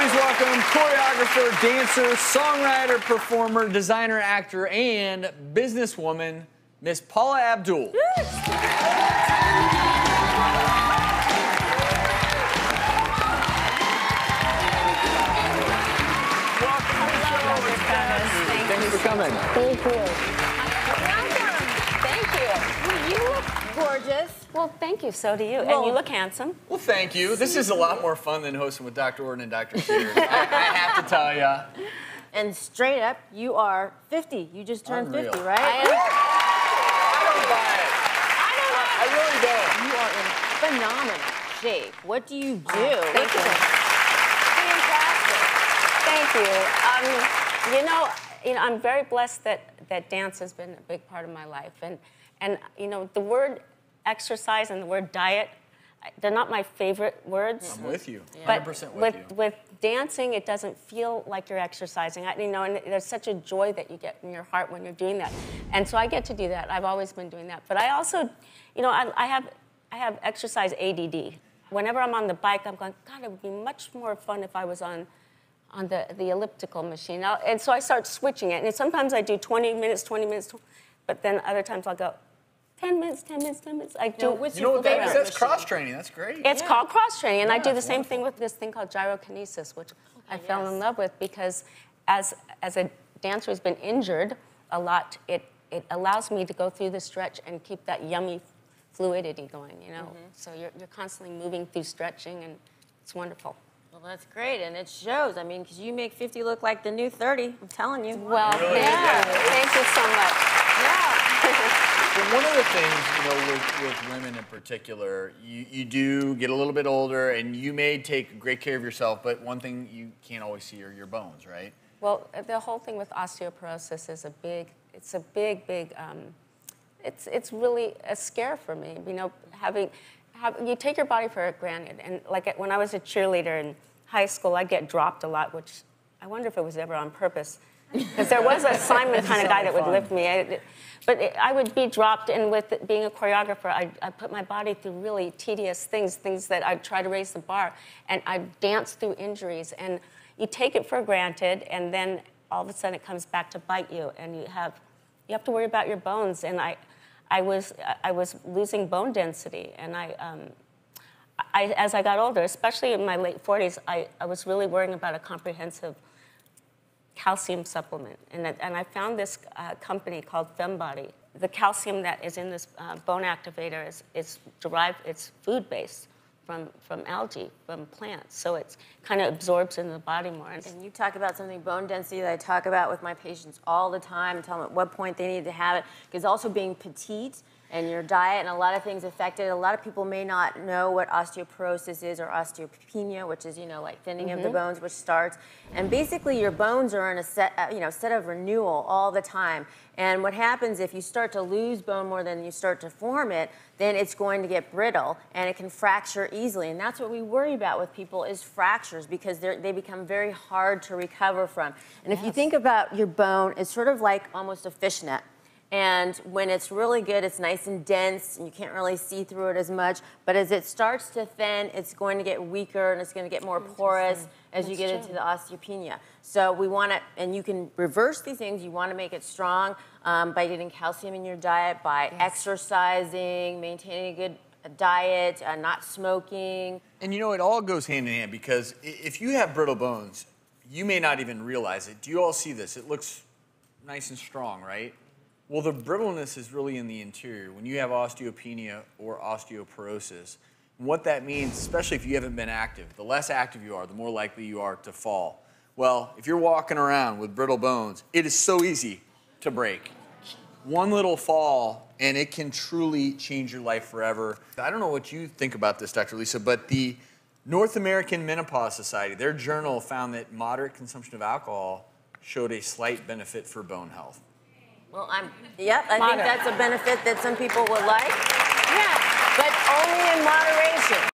Please welcome choreographer, dancer, songwriter, performer, designer, actor, and businesswoman, Miss Paula Abdul. Thanks for coming. Thank you. Welcome. Thank you. Well, you look gorgeous. Well, thank you. So do you. Well, and you look handsome. Well, thank you. This is a lot more fun than hosting with Dr. Orton and Dr. Sears. I have to tell you. And straight up, you are 50. You just turned Unreal. 50, right? I don't buy it. I really don't. You are in phenomenal shape. What do you do? Thank you. Fantastic. Thank you. You know, I'm very blessed that dance has been a big part of my life. And you know, the word exercise and the word diet, they're not my favorite words. I'm with you. 100% But with you. with dancing, it doesn't feel like you're exercising. You know, and there's such a joy that you get in your heart when you're doing that. And so I get to do that. I've always been doing that. But I also, you know, I have exercise ADD. Whenever I'm on the bike, I'm going, God, it would be much more fun if I was on the elliptical machine. And so I start switching it. And sometimes I do 20 minutes, but then other times I'll go 10 minutes, 10 minutes, 10 minutes. I do. You know what that is? That's cross-training. That's great. It's called cross-training, and I do the same wonderful. thing with this thing called gyrokinesis, which I fell in love with because as a dancer who's been injured a lot, it allows me to go through the stretch and keep that yummy fluidity going, you know? So you're constantly moving through stretching, and it's wonderful. Well, that's great, and it shows. I mean, because you make 50 look like the new 30. I'm telling you. Well, Really? thank you so much. Well, one of the things, you know, with women in particular, you do get a little bit older, and you may take great care of yourself, but one thing you can't always see are your bones, right? Well, the whole thing with osteoporosis is it's really a scare for me. You know, you take your body for granted, and like when I was a cheerleader in high school, I'd get dropped a lot, which I wonder if it was ever on purpose, because there was a Simon kind of guy that would lift me. I would be dropped, and with being a choreographer, I put my body through really tedious things that I'd try to raise the bar, and I'd dance through injuries, and you take it for granted, and then all of a sudden it comes back to bite you, and you have to worry about your bones, and I was losing bone density, and as I got older, especially in my late 40s, I was really worrying about a comprehensive calcium supplement, and I found this company called FemBody. The calcium that is in this bone activator is derived, it's food-based from algae, from plants, so it kind of absorbs into the body more. And you talk about something, bone density, that I talk about with my patients all the time, and tell them at what point they need to have it, because also being petite and your diet and a lot of things affected. A lot of people may not know what osteoporosis is or osteopenia, which is, you know, like thinning of the bones, which starts. And basically your bones are in a set of renewal all the time. And what happens if you start to lose bone more than you start to form it, then it's going to get brittle and it can fracture easily. And that's what we worry about with people is fractures, because they become very hard to recover from. And if you think about your bone, it's sort of like almost a fishnet. And when it's really good, it's nice and dense, and you can't really see through it as much. But as it starts to thin, it's going to get weaker, and it's going to get more porous as you get into the osteopenia. So we want to, and you can reverse these things. You want to make it strong by getting calcium in your diet, by exercising, maintaining a good diet, not smoking. And you know, it all goes hand in hand, because if you have brittle bones, you may not even realize it. Do you all see this? It looks nice and strong, right? Well, the brittleness is really in the interior. When you have osteopenia or osteoporosis, what that means, especially if you haven't been active, the less active you are, the more likely you are to fall. Well, if you're walking around with brittle bones, it is so easy to break. One little fall, and it can truly change your life forever. I don't know what you think about this, Dr. Lisa, but the North American Menopause Society, their journal found that moderate consumption of alcohol showed a slight benefit for bone health. Well, I think that's a benefit that some people would like. Yeah, but only in moderation.